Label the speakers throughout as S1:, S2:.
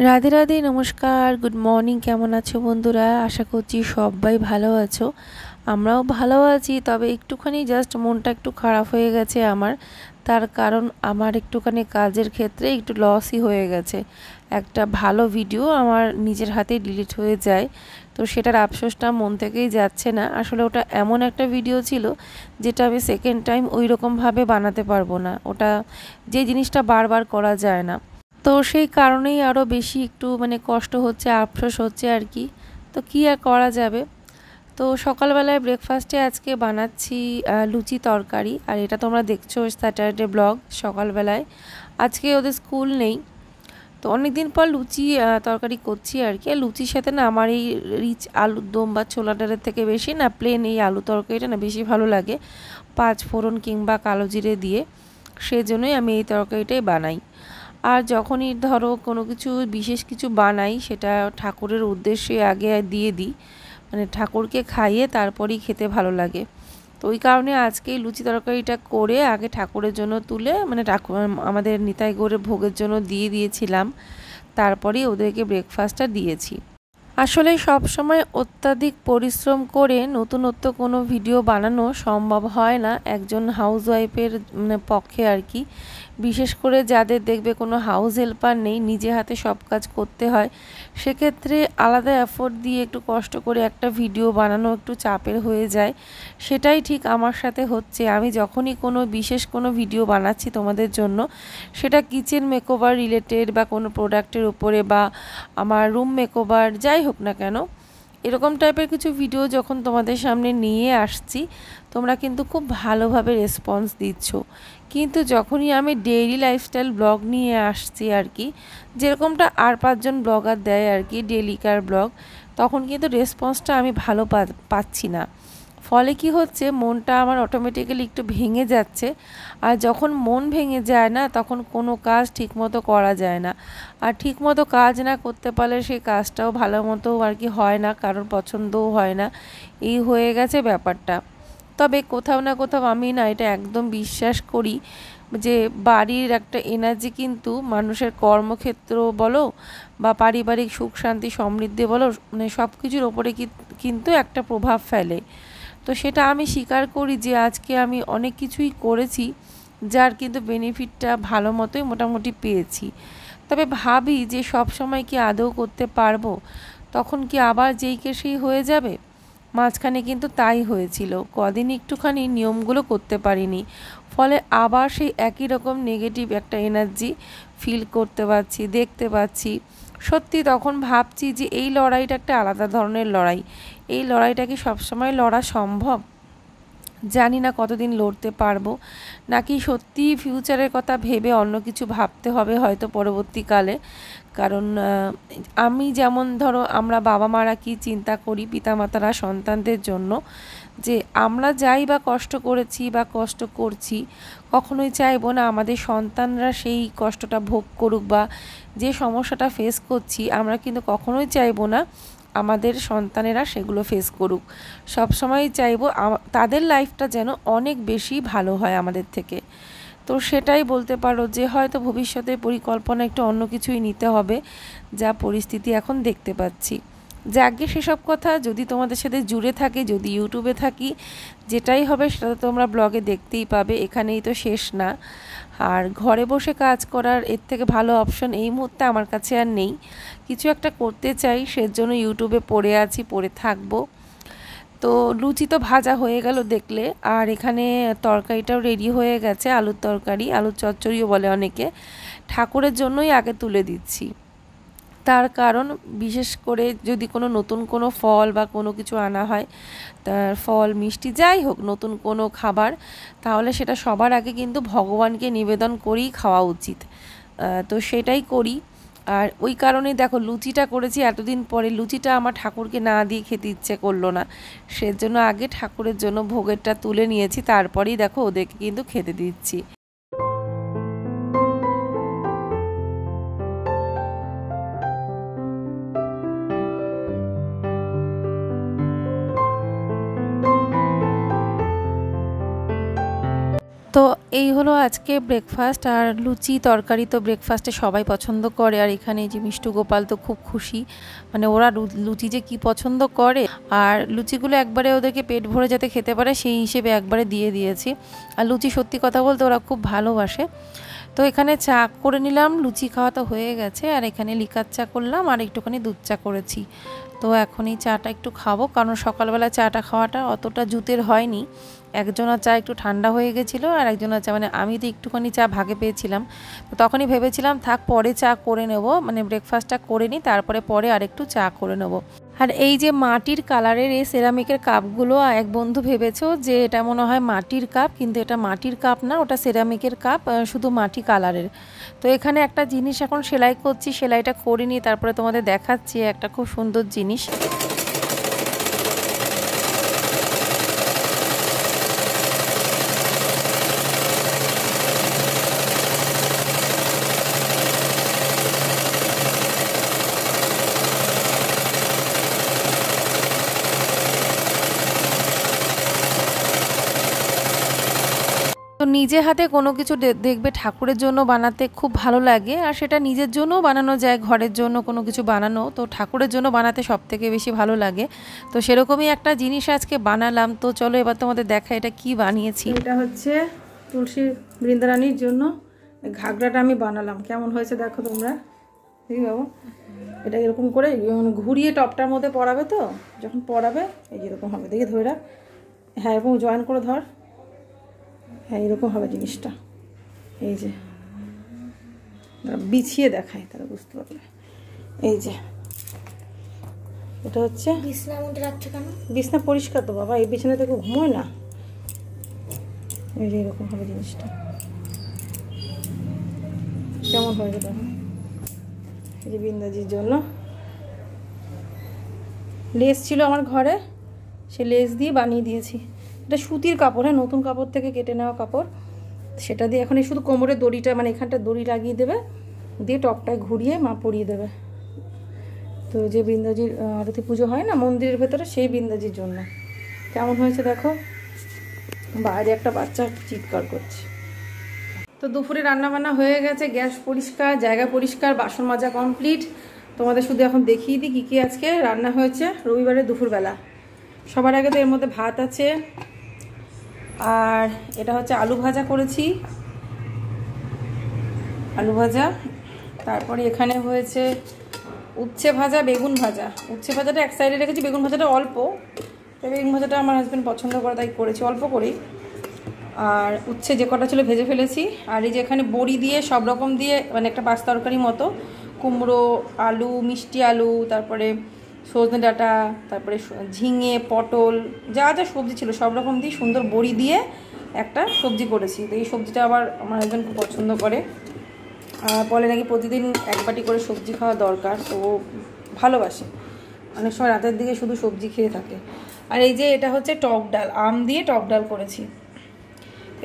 S1: রাধে রাধে, নমস্কার, good morning. কেমন আছো বন্ধুরা? আশা করছি সবাই ভালো আছো। আমরাও ভালো আছি, তবে একটুখানি জাস্ট মনটা একটু খারাপ হয়ে গেছে আমার। তার কারণ আমার একটুখানি কাজের ক্ষেত্রে একটু লসই হয়ে গেছে। একটা ভালো ভিডিও আমার নিজের হাতে ডিলিট হয়ে যায়, তো সেটার আফসোসটা মন থেকেই যাচ্ছে না। আসলে ওটা এমন একটা ভিডিও ছিল যেটা আমি সেকেন্ড টাইম ওই রকমভাবে বানাতে পারবো না। ওটা যে জিনিসটা বারবার করা যায় না, তো সেই কারণেই আরও বেশি একটু কষ্ট হচ্ছে, আফসোস হচ্ছে আর কি। তো কী আর করা যাবে। তো সকালবেলায় ব্রেকফাস্টে আজকে বানাচ্ছি লুচি তরকারি। আর এটা তোমরা দেখছো স্যাটারডে ব্লগ সকালবেলায়। আজকে ওদের স্কুল নেই, তো অনেক দিন পর লুচি তরকারি করছি আর কি। আর লুচির সাথে না আমার এই রিচ আলুর দম বা ছোলা ডালের থেকে বেশি না প্লেন এই আলু তরকারিটা না বেশি ভালো লাগে, পাঁচ ফোড়ন কিংবা কালো জিরে দিয়ে। সেজন্যই আমি এই তরকারিটাই বানাই। আর যখনই ধরো কোনো কিছু বিশেষ কিছু বানাই, সেটা ঠাকুরের উদ্দেশ্যে আগে দিয়ে দিই, ঠাকুরকে খাইয়ে তারপরেই খেতে ভালো লাগে। তো ওই কারণে আজকে এই লুচি তরকারিটা করে আগে ঠাকুরের জন্য তুলে ঠাকুর আমাদের নিতাই গৌড়ের ভোগের জন্য দিয়ে দিয়েছিলাম, তারপরেই ওদেরকে ব্রেকফাস্টটা দিয়েছি। আসলে সব সময় অত্যাধিক পরিশ্রম করে নতুনত্ব কোনো ভিডিও বানানো সম্ভব হয় না একজন হাউসওয়াইফের পক্ষে আর কি। বিশেষ করে যাদের দেখবে কোনো হাউস হেল্পার নেই, নিজে হাতে সব কাজ করতে হয়, সেক্ষেত্রে আলাদা এফোর্ট দিয়ে একটু কষ্ট করে একটা ভিডিও বানানো একটু চাপের হয়ে যায়। সেটাই ঠিক আমার সাথে হচ্ছে। আমি যখনই কোনো বিশেষ কোনো ভিডিও বানাচ্ছি তোমাদের জন্য, সেটা কিচেন মেকওভার রিলেটেড বা কোনো প্রোডাক্টের উপরে বা আমার রুম মেকওভার যাই হোক না কেন, এরকম টাইপের কিছু ভিডিও যখন তোমাদের সামনে নিয়ে আসছি, তোমরা কিন্তু খুব ভালোভাবে রেসপন্স দিচ্ছ। কিন্তু যখনই আমি ডেইলি লাইফস্টাইল ব্লগ নিয়ে আসছি আর কি, যেরকমটা আর পাঁচজন ব্লগার দেয় আর কি ডেইলিকার ব্লগ, তখন কিন্তু রেসপন্সটা আমি ভালো পাচ্ছি না। ফলে কি হচ্ছে, মনটা আমার অটোমেটিক্যালি একটু ভেঙে যাচ্ছে। আর যখন মন ভেঙে যায় না, তখন কোনো কাজ ঠিকমতো করা যায় না। আর ঠিকমতো কাজ না করতে পারলে সেই কাজটাও ভালো মতো আর কি হয় না, কারোর পছন্দও হয় না। এই হয়ে গেছে ব্যাপারটা। তবে কোথাও না কোথাও আমি না এটা একদম বিশ্বাস করি যে বাড়ির একটা এনার্জি কিন্তু মানুষের কর্মক্ষেত্র বলো বা পারিবারিক সুখ শান্তি সমৃদ্ধি বলো, সব কিছুর ওপরে কিন্তু একটা প্রভাব ফেলে। তো সেটা আমি স্বীকার করি যে আজকে আমি অনেক কিছুই করেছি, যার কিন্তু বেনিফিটটা ভালো মতোই মোটামুটি পেয়েছি। তবে ভাবি যে সব সময় কি আদৌ করতে পারবো, তখন কি আবার যেইকে সেই হয়ে যাবে। মাঝখানে কিন্তু তাই হয়েছিল, কদিন একটুখানি নিয়মগুলো করতে পারিনি, ফলে আবার সেই একই রকম নেগেটিভ একটা এনার্জি ফিল করতে পারছি, দেখতে পাচ্ছি। সত্যি তখন ভাবছি যে এই লড়াইটা একটা আলাদা ধরনের লড়াই। এই লড়াইটা কি সবসময় লড়া সম্ভব? জানি না কতদিন লড়তে পারবো, নাকি সত্যি ফিউচারের কথা ভেবে অন্য কিছু ভাবতে হবে হয়তো পরবর্তীকালে। কারণ আমি যেমন ধরো আমরা বাবা মারা কি চিন্তা করি পিতামাতারা সন্তানদের জন্য, যে আমরা যাই বা কষ্ট করেছি বা কষ্ট করছি, কখনোই চাইবো না আমাদের সন্তানরা সেই কষ্টটা ভোগ করুক, বা যে সমস্যাটা ফেস করছি আমরা কিন্তু কখনোই চাইবো না আমাদের সন্তানেরা সেগুলো ফেস করুক। সবসময় চাইবো তাদের লাইফটা যেন অনেক বেশি ভালো হয় আমাদের থেকে। তো সেটাই বলতে পারো যে হয়তো ভবিষ্যতের পরিকল্পনা একটু অন্য কিছুই নিতে হবে, যা পরিস্থিতি এখন দেখতে পাচ্ছি। যাকে সেসব কথা যদি তোমাদের সাথে জুড়ে থাকে, যদি ইউটিউবে থাকি, যেটাই হবে সেটা তো তোমরা ব্লগে দেখতেই পাবে, এখানেই তো শেষ না। আর ঘরে বসে কাজ করার এর থেকে ভালো অপশন এই মুহূর্তে আমার কাছে আর নেই। কিছু একটা করতে চাই, সেজন্য ইউটিউবে পড়ে আছি, পড়ে থাকবো। তো লুচি তো ভাজা হয়ে গেল দেখলে, আর এখানে তরকারিটাও রেডি হয়ে গেছে, আলুর তরকারি, আলুর চচ্চড়িও বলে অনেকে। ঠাকুরের জন্যই আগে তুলে দিচ্ছি। তার কারণ বিশেষ করে যদি কোনো নতুন কোনো ফল বা কোনো কিছু আনা হয়, তার ফল মিষ্টি যাই হোক নতুন কোনো খাবার, তাহলে সেটা সবার আগে কিন্তু ভগবানকে নিবেদন করেই খাওয়া উচিত। তো সেটাই করি। আর ওই কারণেই দেখো লুচিটা করেছি এতদিন পরে, লুচিটা আমার ঠাকুরকে না দিয়ে খেতে ইচ্ছে করলো না, সেজন্য আগে ঠাকুরের জন্য ভোগেরটা তুলে নিয়েছি, তারপরেই দেখো ওদেরকে কিন্তু খেতে দিচ্ছি। তো এই হলো আজকে ব্রেকফাস্ট। আর লুচি তরকারি তো ব্রেকফাস্টে সবাই পছন্দ করে। আর এখানে যে মিষ্টু গোপাল তো খুব খুশি, মানে ওরা লুচি যে কি পছন্দ করে। আর লুচিগুলো একবারে ওদেরকে পেট ভরে যাতে খেতে পারে সেই হিসেবে একবারে দিয়ে দিয়েছি। আর লুচি সত্যি কথা বলতে ওরা খুব ভালোবাসে। তো এখানে চা করে নিলাম, লুচি খাওয়া তো হয়ে গেছে। আর এখানে লিকার চা করলাম আর একটুখানি দুধ চা করেছি। তো এখন এই চাটা একটু খাবো, কারণ সকালবেলা চাটা খাওয়াটা অতটা জুতের হয়নি। একজনের চা একটু ঠান্ডা হয়ে গেছিলো, আর একজনের চা মানে আমি তো একটুখানি চা ভাগে পেয়েছিলাম। তো তখনই ভেবেছিলাম থাক পরে চা করে নেব, মানে ব্রেকফাস্টটা করে নিই, তারপরে পরে আরেকটু চা করে নেব। আর এই যে মাটির কালারের এই সেরামিকের কাপগুলো, এক বন্ধু ভেবেছো যে এটা মনে হয় মাটির কাপ, কিন্তু এটা মাটির কাপ না, ওটা সেরামিকের কাপ, শুধু মাটি কালারের। তো এখানে একটা জিনিস এখন সেলাই করছি, সেলাইটা করিনি, তারপরে তোমাদের দেখাচ্ছি একটা খুব সুন্দর জিনিস। তো নিজে হাতে কোনো কিছু দেখবে ঠাকুরের জন্য বানাতে খুব ভালো লাগে, আর সেটা নিজের জন্যও বানানো যায়, ঘরের জন্য কোনো কিছু বানানো, তো ঠাকুরের জন্য বানাতে সব থেকে বেশি ভালো লাগে। তো সেরকমই একটা জিনিস আজকে বানালাম। তো চলো এবার তোমাদের দেখা এটা কি বানিয়েছি।
S2: এটা হচ্ছে তুলসী বৃন্দারানীর জন্য ঘাগরাটা আমি বানালাম, কেমন হয়েছে দেখো তোমরা। দেখি বাবু, এটা এরকম করে ঘুরিয়ে টপটার মধ্যে পরাবে, তো যখন পরাবে এই যেরকম হবে, দেখি ধরে রাখ, হ্যাঁ এবং জয়েন করে ধর, হ্যাঁ এরকম হবে জিনিসটা। এই যে বিছিয়ে দেখায় তারা বুঝতে পারবে। এই যে এটা হচ্ছে
S3: বিছনার মধ্যে রাখছো কেন?
S2: বিছনা পরিষ্কার তো বাবা, এই বিছানা থেকে ঘুমোয় না। এই যে এরকম হবে জিনিসটা, কেমন হয়েছে দেখো। এই যে বিন্দাজির জন্য লেস ছিল আমার ঘরে, সে লেস দিয়ে বানিয়ে দিয়েছি। এটা সুতির কাপড়, হ্যাঁ নতুন কাপড় থেকে কেটে নেওয়া কাপড়, সেটা দিয়ে এখন এই শুধু কোমরের দড়িটা মানে এখানটা দড়ি লাগিয়ে দেবে, দিয়ে টপটায় ঘুরিয়ে মা পরিয়ে দেবে। তো যে বৃন্দাজির আরতি পুজো হয় না মন্দিরের ভেতরে, সেই বৃন্দাজির জন্য। কেমন হয়েছে দেখো। বাইরে একটা বাচ্চা চিৎকার করছে। তো দুপুরে রান্নাবান্না হয়ে গেছে, গ্যাস পরিষ্কার, জায়গা পরিষ্কার, বাসন মাজা কমপ্লিট। তোমাদের শুধু এখন দেখিয়ে দিই কী কী আজকে রান্না হয়েছে রবিবারে দুপুরবেলা। সবার আগে তো এর মধ্যে ভাত আছে, আর এটা হচ্ছে আলু ভাজা করেছি, আলু ভাজা। তারপরে এখানে হয়েছে উচ্ছে ভাজা, বেগুন ভাজা। উচ্ছে ভাজাটা এক সাইডে রেখেছি, বেগুন ভাজাটা অল্প, তবে বেগুন ভাজাটা আমার হাজব্যান্ড পছন্দ করে তাই করেছি অল্প করেই। আর উচ্ছে যে কটা ছিল ভেজে ফেলেছি। আর এই যে এখানে বড়ি দিয়ে সব রকম দিয়ে মানে একটা পাঁচ তরকারি মতো, কুমড়ো, আলু, মিষ্টি আলু, তারপরে সজনে ডাঁটা, তারপরে ঝিঙে, পটল, যা যা সবজি ছিল সব রকম দিয়ে সুন্দর বড়ি দিয়ে একটা সবজি করেছি। তো এই সবজিটা আবার আমার হাজব্যান্ড খুব পছন্দ করে, বলে নাকি প্রতিদিন এক বাটি করে সবজি খাওয়া দরকার, তো ও ভালোবাসে, অনেক সময় রাতের দিকে শুধু সবজি খেয়ে থাকে। আর এই যে এটা হচ্ছে টক ডাল, আম দিয়ে টক ডাল করেছি।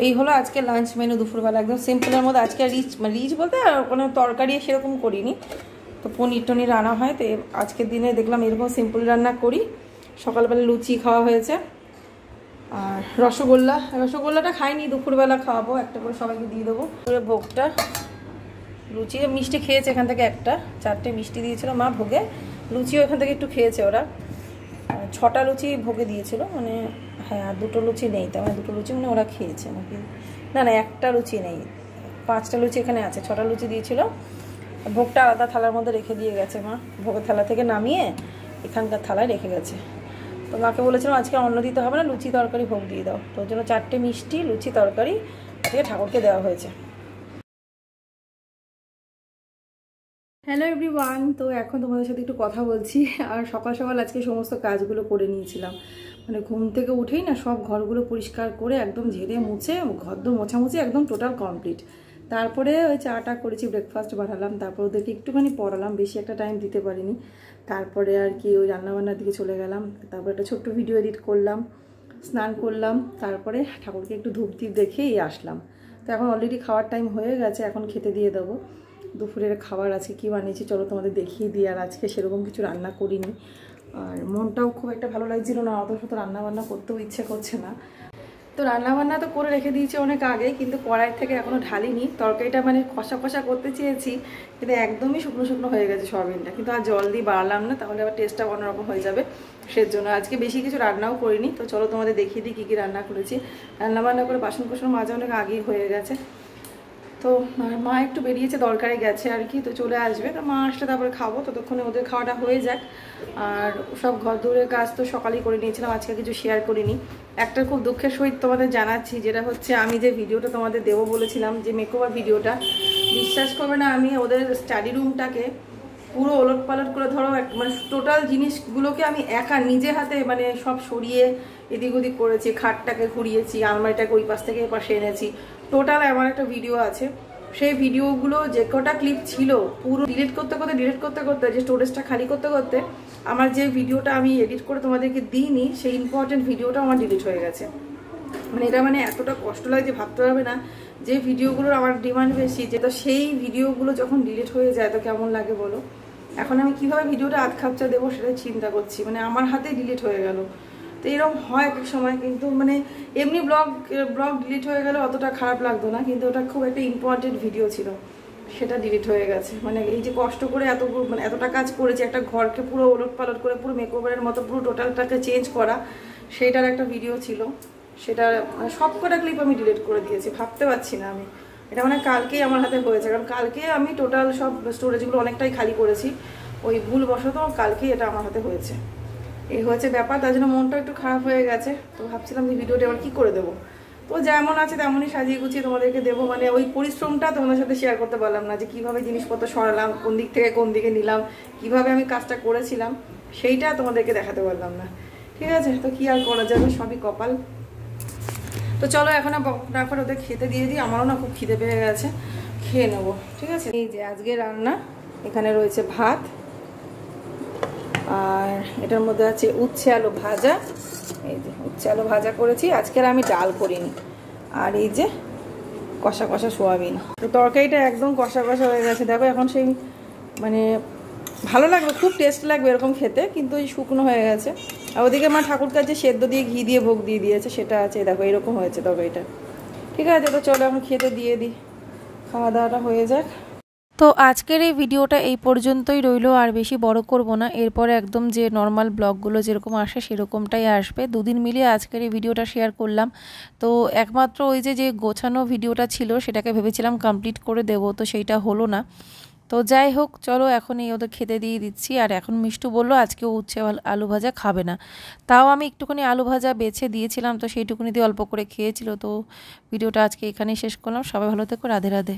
S2: এই হলো আজকে লাঞ্চ মেনু দুপুরবেলা, একদম সিম্পলের মধ্যে। আজকে রিচ মানে রিচ বলতে কোনো তরকারি সেরকম করিনি, তো পনির টনির রান্না হয়, তো আজকের দিনে দেখলাম এরকম সিম্পল রান্না করি। সকালবেলা লুচি খাওয়া হয়েছে, আর রসগোল্লাটা খাইনি, দুপুরবেলা খাওয়াবো, একটা করে সবাইকে দিয়ে দেবো ভোগটা। লুচি মিষ্টি খেয়েছে এখান থেকে, একটা 4টে মিষ্টি দিয়েছিল মা ভোগে, লুচিও এখান থেকে একটু খেয়েছে ওরা। 6টা লুচি ভোগে দিয়েছিল, মানে হ্যাঁ আর 2টো লুচি নেই, তার মানে 2টো লুচি মানে ওরা খেয়েছে নাকি, না না একটা লুচি নেই, 5টা লুচি এখানে আছে, 6টা লুচি দিয়েছিল। ভোগটা আলাদা থালার মধ্যে রেখে দিয়ে গেছে মা, ভোগের থালা থেকে নামিয়ে এখানকার থালায় রেখে গেছে। তো মাকে বলেছিলাম আজকে অন্ন দিতে হবে না, লুচি তরকারি ভোগ দিয়ে দাও, তো ওর জন্য 4টে মিষ্টি, লুচি, তরকারি দিয়ে ঠাকুরকে দেওয়া হয়েছে। হ্যালো এভরিওয়ান, তো এখন তোমাদের সাথে একটু কথা বলছি। আর সকাল সকাল আজকে সমস্ত কাজগুলো করে নিয়েছিলাম, মানে ঘুম থেকে উঠেই না সব ঘরগুলো পরিষ্কার করে একদম ঝেড়ে মুছে, ঘরদোর মোছামুছি একদম টোটাল কমপ্লিট। তারপরে ওই চাটা করেছি, ব্রেকফাস্ট বানালাম, তারপর ওদেরকে একটুখানি পড়ালাম, বেশি একটা টাইম দিতে পারিনি। তারপরে আর কি ওই রান্নাবান্নার দিকে চলে গেলাম, তারপরে একটা ছোট্ট ভিডিও এডিট করলাম, স্নান করলাম, তারপরে ঠাকুরকে একটু ধূপ দ্বীপ দেখেই আসলাম। তো এখন অলরেডি খাওয়ার টাইম হয়ে গেছে, এখন খেতে দিয়ে দেবো। দুপুরের খাবার আজকে কী বানিয়েছি চলো তোমাদের দেখিয়ে দিই। আর আজকে সেরকম কিছু রান্না করিনি, আর মনটাও খুব একটা ভালো লাগছিল না, অত শত রান্নাবান্না করতেও ইচ্ছে করছে না। তো রান্নাবান্না তো করে রেখে দিয়েছি অনেক আগে, কিন্তু কড়াই থেকে এখনও ঢালিনি। তরকারিটা মানে কষা কষা করতে চেয়েছি, কিন্তু একদমই শুকনো শুকনো হয়ে গেছে সয়াবিনটা, কিন্তু আর জল দিয়ে বাড়লাম না, তাহলে আবার টেস্টটা অন্যরকম হয়ে যাবে। সেজন্য আজকে বেশি কিছু রান্নাও করিনি। তো চলো তোমাদের দেখিয়ে দিই কী কী রান্না করেছি। রান্নাবান্না করে বাসন কোসন মাজা অনেক আগেই হয়ে গেছে। তো মা একটু বেরিয়েছে, দরকারে গেছে আর কি, তো চলে আসবে। তো মা আসলে তারপরে খাবো, ততক্ষণে ওদের খাওয়াটা হয়ে যাক। আর সব ঘর দূরের কাজ তো সকালেই করে নিয়েছিলাম, আজকে কিছু শেয়ার করিনি। একটা খুব দুঃখের সহিত তোমাদের জানাচ্ছি, যেটা হচ্ছে আমি যে ভিডিওটা তোমাদের দেবো বলেছিলাম, যে মেকওভার ভিডিওটা, বিশ্বাস করবে না, আমি ওদের স্টাডি রুমটাকে পুরো ওলট পালট করে, ধরো মানে টোটাল জিনিসগুলোকে আমি একা নিজে হাতে মানে সব সরিয়ে এদিক ওদিক করেছি। খাটটাকে ঘুরিয়েছি, আলমারিটাকে ওই পাশ থেকে এ পাশে এনেছি। টোটাল আমার একটা ভিডিও আছে, সেই ভিডিওগুলো যে কটা ক্লিপ ছিল পুরো ডিলিট করতে করতে যে স্টোরেজটা খালি করতে করতে আমার যে ভিডিওটা আমি এডিট করে তোমাদেরকে দিইনি, সেই ইম্পর্টেন্ট ভিডিওটা আমার ডিলিট হয়ে গেছে। মানে এটা মানে এতটা কষ্ট লাগে যে ভাবতে পারবে না, যে ভিডিওগুলোর আমার ডিমান্ড বেশি, যে তো সেই ভিডিওগুলো যখন ডিলিট হয়ে যায় তো কেমন লাগে বলো। এখন আমি কিভাবে ভিডিওটা আধ খাপচা দেবো সেটাই চিন্তা করছি, মানে আমার হাতে ডিলিট হয়ে গেল। তো এরকম হয় এক সময়, কিন্তু মানে এমনি ব্লগ ডিলিট হয়ে গেলে অতটা খারাপ লাগতো না, কিন্তু ওটা খুব একটা ইম্পর্টেন্ট ভিডিও ছিল, সেটা ডিলিট হয়ে গেছে। মানে এই যে কষ্ট করে মানে এতটা কাজ করেছি, একটা ঘরকে পুরো ওলট পালট করে পুরো মেকওভারের মতো পুরো টোটালটাকে চেঞ্জ করা, সেইটার একটা ভিডিও ছিল, সেটা মানে সবকটা ক্লিপ আমি ডিলিট করে দিয়েছি। ভাবতে পারছি না আমি, এটা মানে কালকেই আমার হাতে হয়েছে, কারণ কালকে আমি টোটাল সব স্টোরেজগুলো অনেকটাই খালি করেছি, ওই ভুলবশত কালকেই এটা আমার হাতে হয়েছে। এই হচ্ছে ব্যাপার, তার জন্য মনটা একটু খারাপ হয়ে গেছে। তো ভাবছিলাম যে ভিডিওটা এবার কী করে দেবো, তো যেমন আছে তেমনই সাজিয়ে গুছিয়ে তোমাদেরকে দেবো। মানে ওই পরিশ্রমটা তোমাদের সাথে শেয়ার করতে পারলাম না, যে কীভাবে জিনিসপত্র সরালাম, কোন দিক থেকে কোন দিকে নিলাম, কিভাবে আমি কাজটা করেছিলাম, সেইটা তোমাদেরকে দেখাতে পারলাম না। ঠিক আছে, তো কী আর করা যাবে, সবই কপাল। তো চলো এখন তারপর ওদের খেতে দিয়ে দিই, আমারও না খুব খিদে পেয়ে গেছে, খেয়ে নেবো। ঠিক আছে, এই যে আজকে রান্না, এখানে রয়েছে ভাত, আর এটার মধ্যে আছে উচ্ছে আলু ভাজা। এই যে উচ্ছে আলু ভাজা করেছি আজকে, আমি ডাল করিনি। আর এই যে কষা কষা সোয়াবিন। তো তরকারিটা একদম কষা কষা হয়ে গেছে, দেখো এখন সেই মানে ভালো লাগবে, খুব টেস্ট লাগবে এরকম খেতে, কিন্তু ওই শুকনো হয়ে গেছে। আর ওদিকে মা ঠাকুর কাছে সেদ্ধ দিয়ে ঘি দিয়ে ভোগ দিয়ে দিয়েছে, সেটা আছে, দেখো এরকম হয়েছে তরকারিটা। ঠিক আছে, তো চলো এখন খেতে দিয়ে দিই, খাওয়া দাওয়াটা হয়ে যাক।
S1: তো আজকের এই ভিডিওটা এই পর্যন্তই রইলো, আর বেশি বড় করব না। এরপরে একদম যে নর্মাল ব্লগগুলো যেরকম আসে সেরকমটাই আসবে। দুদিন মিলিয়ে আজকের এই ভিডিওটা শেয়ার করলাম। তো একমাত্র ওই যে গোছানো ভিডিওটা ছিল সেটাকে ভেবেছিলাম কমপ্লিট করে দেব, তো সেইটা হলো না। তো যাই হোক, চলো এখন এই ওদের খেতে দিয়ে দিচ্ছি। আর এখন মিষ্টু বললো আজকেও উচ্ছে আলু ভাজা খাবে না, তাও আমি একটুখানি আলু ভাজা বেছে দিয়েছিলাম, তো সেইটুকুনি দিয়ে অল্প করে খেয়েছিল। তো ভিডিওটা আজকে এখানেই শেষ করলাম। সবাই ভালো থেকো, রাধে রাধে।